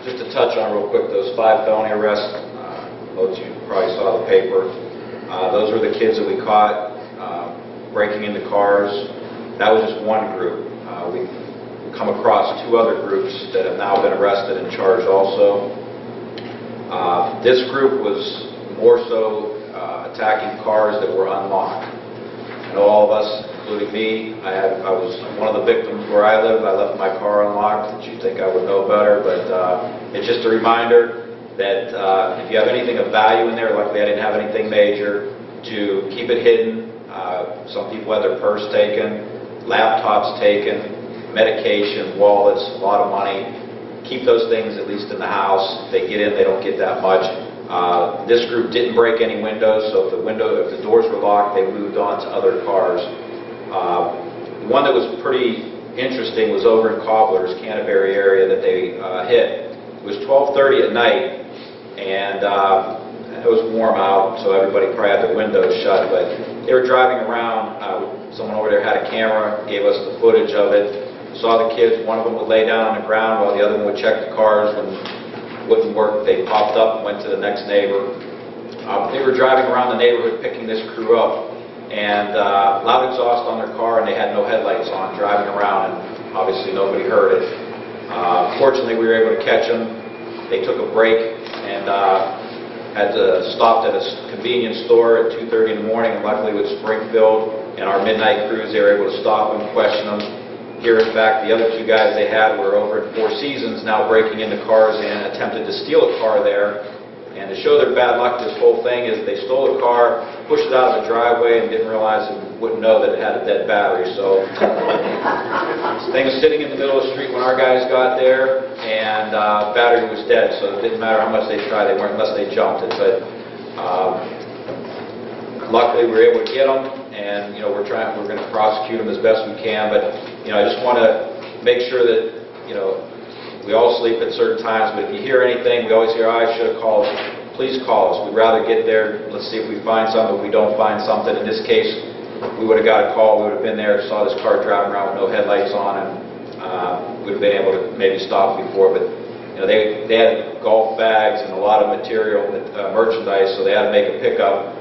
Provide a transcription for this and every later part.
Just to touch on real quick, those 5 felony arrests, most of you probably saw the paper. Those were the kids that we caught breaking into cars. That was just one group. We've come across 2 other groups that have now been arrested and charged also. This group was more so attacking cars that were unlocked. I know all of us, including me, I was one of the victims where I live. I left my car unlocked. You'd think I would know better, but it's just a reminder that if you have anything of value in there, luckily I didn't have anything major, to keep it hidden. Some people had their purse taken, laptops taken, medication, wallets, a lot of money. Keep those things at least in the house. If they get in, they don't get that much. This group didn't break any windows, so if the doors were locked, they moved on to other cars. The one that was pretty interesting was over in Cobbler's, Canterbury area that they hit. It was 12:30 at night, and it was warm out, so everybody probably had their windows shut, but they were driving around. Someone over there had a camera, gave us the footage of it. Saw the kids, one of them would lay down on the ground while the other one would check the cars. When it wouldn't work, they popped up and went to the next neighbor. They were driving around the neighborhood picking this crew up, and loud exhaust on their car, and they had no headlights on, driving around, and obviously nobody heard it. Fortunately, we were able to catch them. They took a break and had stopped at a convenience store at 2:30 in the morning, and luckily with Springfield and our midnight crews, they were able to stop them, question them. Here, in fact, the other 2 guys they had were over at Four Seasons, now breaking into cars and attempted to steal a car there. And to show their bad luck, this whole thing is they stole a car, pushed it out of the driveway, and didn't realize and wouldn't know that it had a dead battery. So this thing was sitting in the middle of the street when our guys got there, and battery was dead. So it didn't matter how much they tried, they weren't unless they jumped it. But luckily, we were able to get them, and we're going to prosecute them as best we can. But I just want to make sure that we all sleep at certain times, but if you hear anything, we always hear, oh, I should have called. Please call us. We'd rather get there. Let's see if we find something. If we don't find something, in this case, we would have got a call. We would have been there, saw this car driving around with no headlights on, and we would have been able to maybe stop before. But they had golf bags and a lot of material, merchandise, so they had to make a pickup.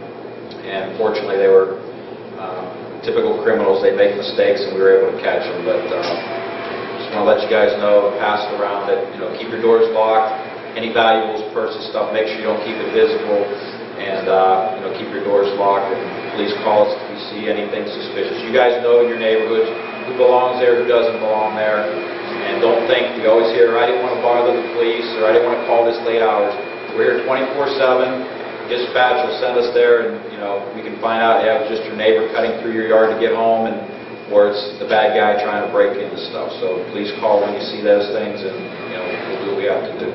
And fortunately, they were typical criminals. They make mistakes, and we were able to catch them. But just want to let you guys know and pass it around that keep your doors locked. Any valuables, purses, stuff, make sure you don't keep it visible, and keep your doors locked. And please call us if you see anything suspicious. You guys know in your neighborhoods who belongs there, who doesn't belong there, and don't think. We always hear, I didn't want to bother the police, or I didn't want to call this late hours. We're here 24/7. Dispatch will send us there, and we can find out, yeah, it was just your neighbor cutting through your yard to get home, or it's the bad guy trying to break into stuff. So please call when you see those things, and we'll do what we have to do.